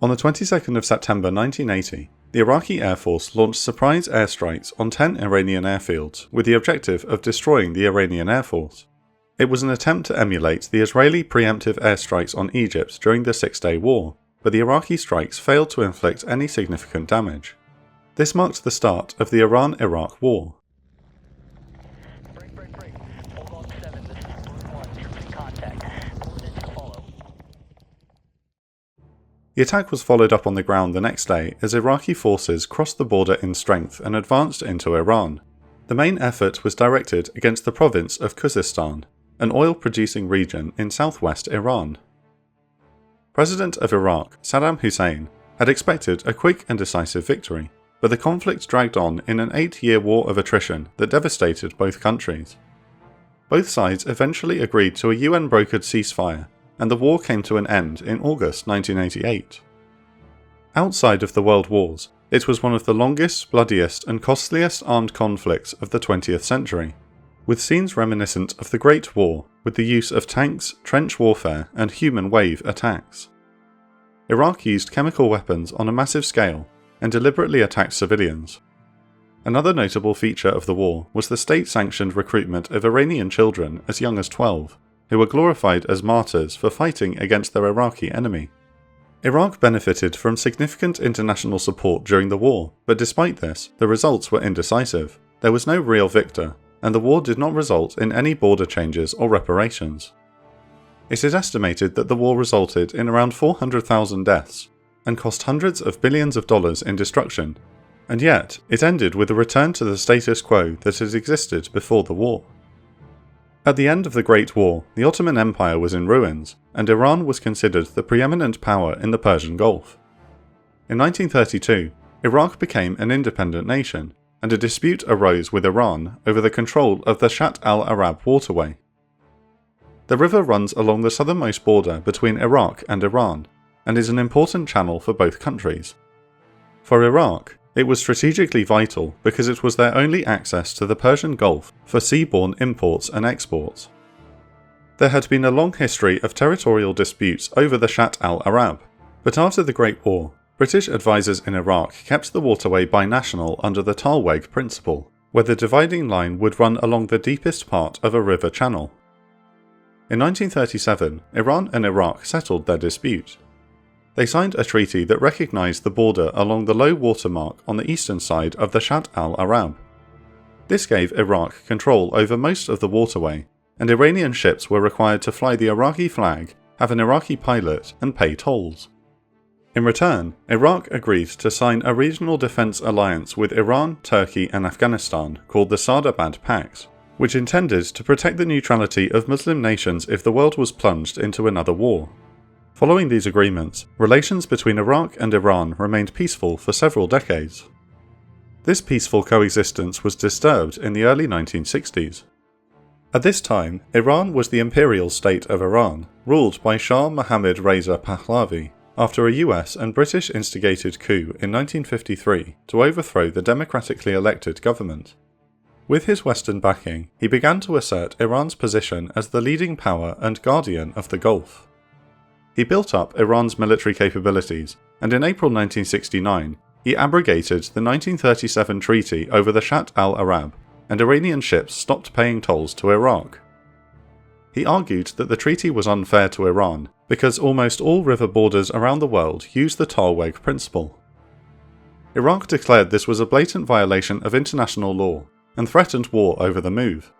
On the 22nd of September 1980, the Iraqi Air Force launched surprise airstrikes on 10 Iranian airfields with the objective of destroying the Iranian Air Force. It was an attempt to emulate the Israeli preemptive airstrikes on Egypt during the Six-Day War, but the Iraqi strikes failed to inflict any significant damage. This marked the start of the Iran-Iraq War. Hold on 7, this is Group 1, troops contact. Coordinates to follow. The attack was followed up on the ground the next day as Iraqi forces crossed the border in strength and advanced into Iran. The main effort was directed against the province of Khuzestan, an oil-producing region in southwest Iran. President of Iraq, Saddam Hussein, had expected a quick and decisive victory, but the conflict dragged on in an 8-year war of attrition that devastated both countries. Both sides eventually agreed to a UN-brokered ceasefire, and the war came to an end in August 1988. Outside of the world wars, it was one of the longest, bloodiest, and costliest armed conflicts of the 20th century, with scenes reminiscent of the Great War with the use of tanks, trench warfare, and human wave attacks. Iraq used chemical weapons on a massive scale and deliberately attacked civilians. Another notable feature of the war was the state-sanctioned recruitment of Iranian children as young as 12, who were glorified as martyrs for fighting against their Iraqi enemy. Iraq benefited from significant international support during the war, but despite this, the results were indecisive. There was no real victor, and the war did not result in any border changes or reparations. It is estimated that the war resulted in around 400,000 deaths, and cost hundreds of billions of dollars in destruction, and yet it ended with a return to the status quo that had existed before the war. At the end of the Great War, the Ottoman Empire was in ruins, and Iran was considered the preeminent power in the Persian Gulf. In 1932, Iraq became an independent nation, and a dispute arose with Iran over the control of the Shatt al-Arab waterway. The river runs along the southernmost border between Iraq and Iran, and is an important channel for both countries. For Iraq, it was strategically vital because it was their only access to the Persian Gulf for seaborne imports and exports. There had been a long history of territorial disputes over the Shatt al-Arab, but after the Great War, British advisors in Iraq kept the waterway binational under the Talweg principle, where the dividing line would run along the deepest part of a river channel. In 1937, Iran and Iraq settled their dispute. They signed a treaty that recognised the border along the low water mark on the eastern side of the Shatt al-Arab. This gave Iraq control over most of the waterway, and Iranian ships were required to fly the Iraqi flag, have an Iraqi pilot, and pay tolls. In return, Iraq agreed to sign a regional defence alliance with Iran, Turkey, and Afghanistan called the Saddam Pact, which intended to protect the neutrality of Muslim nations if the world was plunged into another war. Following these agreements, relations between Iraq and Iran remained peaceful for several decades. This peaceful coexistence was disturbed in the early 1960s. At this time, Iran was the imperial state of Iran, ruled by Shah Mohammad Reza Pahlavi, after a US and British instigated coup in 1953 to overthrow the democratically elected government. With his Western backing, he began to assert Iran's position as the leading power and guardian of the Gulf. He built up Iran's military capabilities, and in April 1969, he abrogated the 1937 treaty over the Shatt al-Arab, and Iranian ships stopped paying tolls to Iraq. He argued that the treaty was unfair to Iran because almost all river borders around the world use the Talweg principle. Iraq declared this was a blatant violation of international law and threatened war over the move.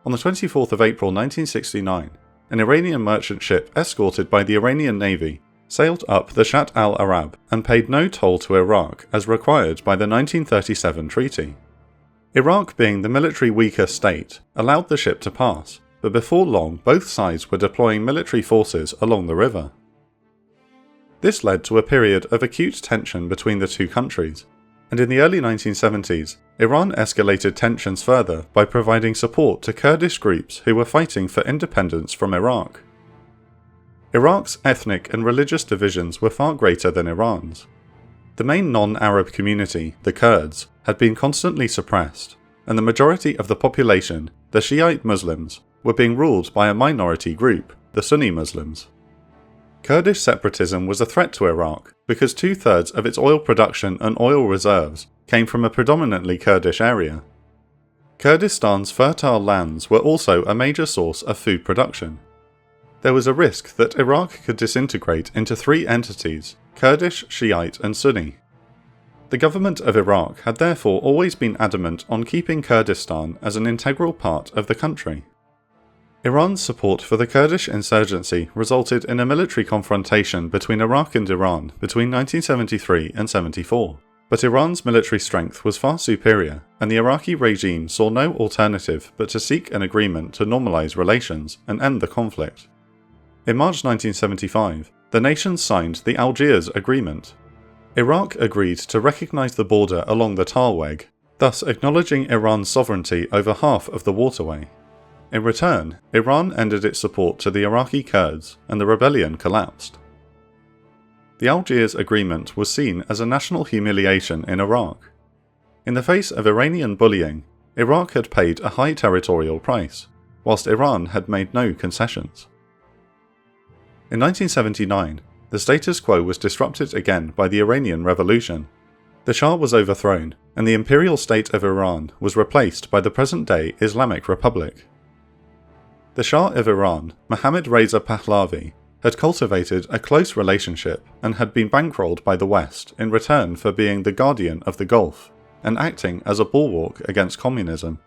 On the 24th of April 1969, an Iranian merchant ship escorted by the Iranian Navy sailed up the Shatt al-Arab and paid no toll to Iraq as required by the 1937 treaty. Iraq, being the military weaker state, allowed the ship to pass, but before long both sides were deploying military forces along the river. This led to a period of acute tension between the two countries, and in the early 1970s, Iran escalated tensions further by providing support to Kurdish groups who were fighting for independence from Iraq. Iraq's ethnic and religious divisions were far greater than Iran's. The main non-Arab community, the Kurds, had been constantly suppressed, and the majority of the population, the Shiite Muslims, were being ruled by a minority group, the Sunni Muslims. Kurdish separatism was a threat to Iraq because 2/3 of its oil production and oil reserves came from a predominantly Kurdish area. Kurdistan's fertile lands were also a major source of food production. There was a risk that Iraq could disintegrate into three entities: Kurdish, Shiite, and Sunni. The government of Iraq had therefore always been adamant on keeping Kurdistan as an integral part of the country. Iran's support for the Kurdish insurgency resulted in a military confrontation between Iraq and Iran between 1973 and 74. But Iran's military strength was far superior, and the Iraqi regime saw no alternative but to seek an agreement to normalize relations and end the conflict. In March 1975, the nations signed the Algiers Agreement. Iraq agreed to recognize the border along the Tarweg, thus acknowledging Iran's sovereignty over half of the waterway. In return, Iran ended its support to the Iraqi Kurds, and the rebellion collapsed. The Algiers Agreement was seen as a national humiliation in Iraq. In the face of Iranian bullying, Iraq had paid a high territorial price, whilst Iran had made no concessions. In 1979, the status quo was disrupted again by the Iranian Revolution. The Shah was overthrown, and the imperial state of Iran was replaced by the present-day Islamic Republic. The Shah of Iran, Mohammad Reza Pahlavi, had cultivated a close relationship and had been bankrolled by the West in return for being the guardian of the Gulf and acting as a bulwark against communism.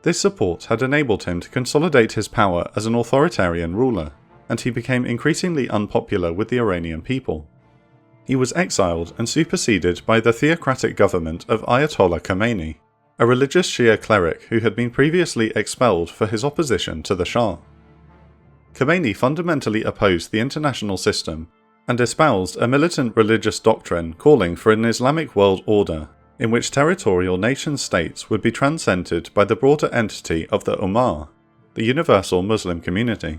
This support had enabled him to consolidate his power as an authoritarian ruler, and he became increasingly unpopular with the Iranian people. He was exiled and superseded by the theocratic government of Ayatollah Khomeini, a religious Shia cleric who had been previously expelled for his opposition to the Shah. Khomeini fundamentally opposed the international system and espoused a militant religious doctrine calling for an Islamic world order in which territorial nation-states would be transcended by the broader entity of the Ummah, the universal Muslim community.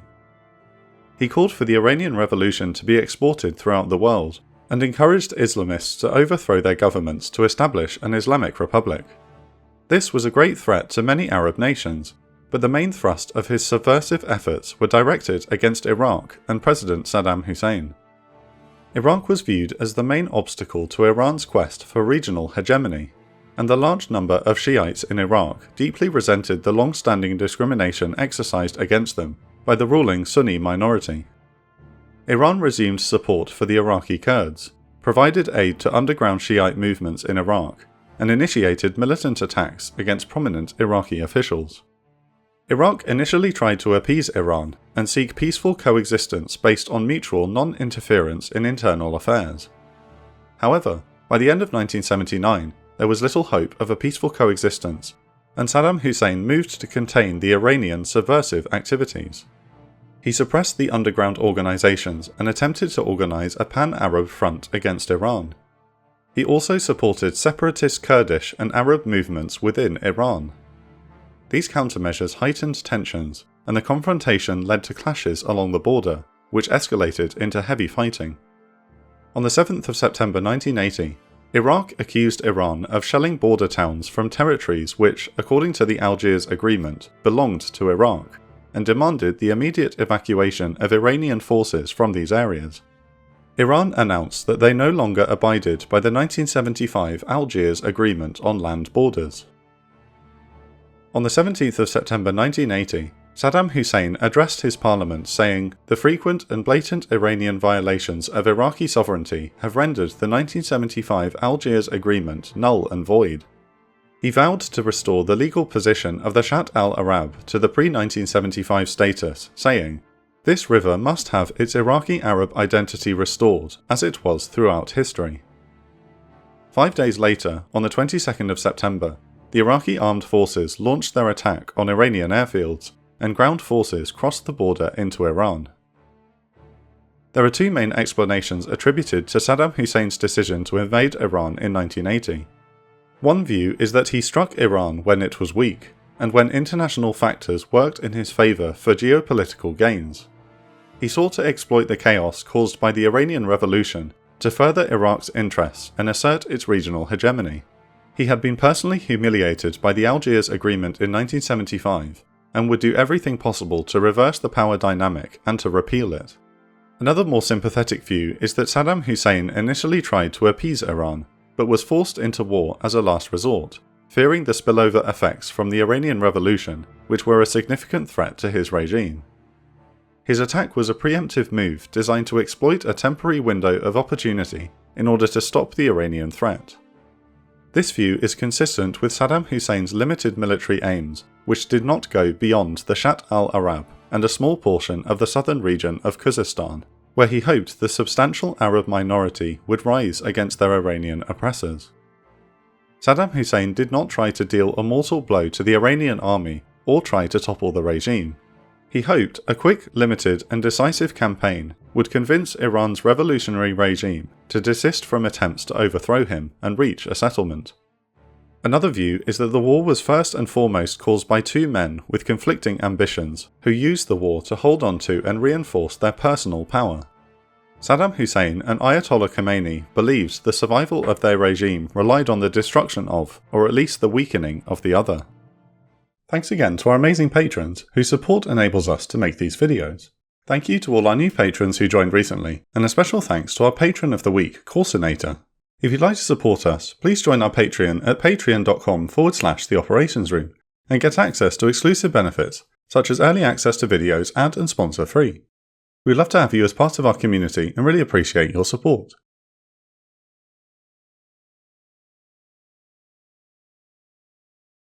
He called for the Iranian Revolution to be exported throughout the world and encouraged Islamists to overthrow their governments to establish an Islamic republic. This was a great threat to many Arab nations, but the main thrust of his subversive efforts were directed against Iraq and President Saddam Hussein. Iraq was viewed as the main obstacle to Iran's quest for regional hegemony, and the large number of Shiites in Iraq deeply resented the long-standing discrimination exercised against them by the ruling Sunni minority. Iran resumed support for the Iraqi Kurds, provided aid to underground Shiite movements in Iraq, and initiated militant attacks against prominent Iraqi officials. Iraq initially tried to appease Iran and seek peaceful coexistence based on mutual non-interference in internal affairs. However, by the end of 1979, there was little hope of a peaceful coexistence, and Saddam Hussein moved to contain the Iranian subversive activities. He suppressed the underground organizations and attempted to organize a pan-Arab front against Iran. He also supported separatist Kurdish and Arab movements within Iran. These countermeasures heightened tensions, and the confrontation led to clashes along the border, which escalated into heavy fighting. On the 7th of September 1980, Iraq accused Iran of shelling border towns from territories which, according to the Algiers Agreement, belonged to Iraq, and demanded the immediate evacuation of Iranian forces from these areas. Iran announced that they no longer abided by the 1975 Algiers Agreement on land borders. On the 17th of September 1980, Saddam Hussein addressed his parliament saying, "The frequent and blatant Iranian violations of Iraqi sovereignty have rendered the 1975 Algiers Agreement null and void." He vowed to restore the legal position of the Shatt al-Arab to the pre-1975 status, saying, "This river must have its Iraqi Arab identity restored, as it was throughout history." 5 days later, on the 22nd of September, the Iraqi armed forces launched their attack on Iranian airfields, and ground forces crossed the border into Iran. There are two main explanations attributed to Saddam Hussein's decision to invade Iran in 1980. One view is that he struck Iran when it was weak, and when international factors worked in his favour for geopolitical gains. He sought to exploit the chaos caused by the Iranian Revolution to further Iraq's interests and assert its regional hegemony. He had been personally humiliated by the Algiers Agreement in 1975, and would do everything possible to reverse the power dynamic and to repeal it. Another more sympathetic view is that Saddam Hussein initially tried to appease Iran, but was forced into war as a last resort, fearing the spillover effects from the Iranian Revolution, which were a significant threat to his regime. His attack was a preemptive move designed to exploit a temporary window of opportunity in order to stop the Iranian threat. This view is consistent with Saddam Hussein's limited military aims, which did not go beyond the Shatt al-Arab and a small portion of the southern region of Khuzestan, where he hoped the substantial Arab minority would rise against their Iranian oppressors. Saddam Hussein did not try to deal a mortal blow to the Iranian army or try to topple the regime. He hoped a quick, limited and decisive campaign would convince Iran's revolutionary regime to desist from attempts to overthrow him and reach a settlement. Another view is that the war was first and foremost caused by two men with conflicting ambitions who used the war to hold on to and reinforce their personal power. Saddam Hussein and Ayatollah Khomeini believed the survival of their regime relied on the destruction of, or at least the weakening of the other. Thanks again to our amazing patrons whose support enables us to make these videos. Thank you to all our new patrons who joined recently, and a special thanks to our Patron of the Week, Corsinator. If you'd like to support us, please join our Patreon at patreon.com/The Operations Room and get access to exclusive benefits such as early access to videos, ad and sponsor free. We'd love to have you as part of our community and really appreciate your support.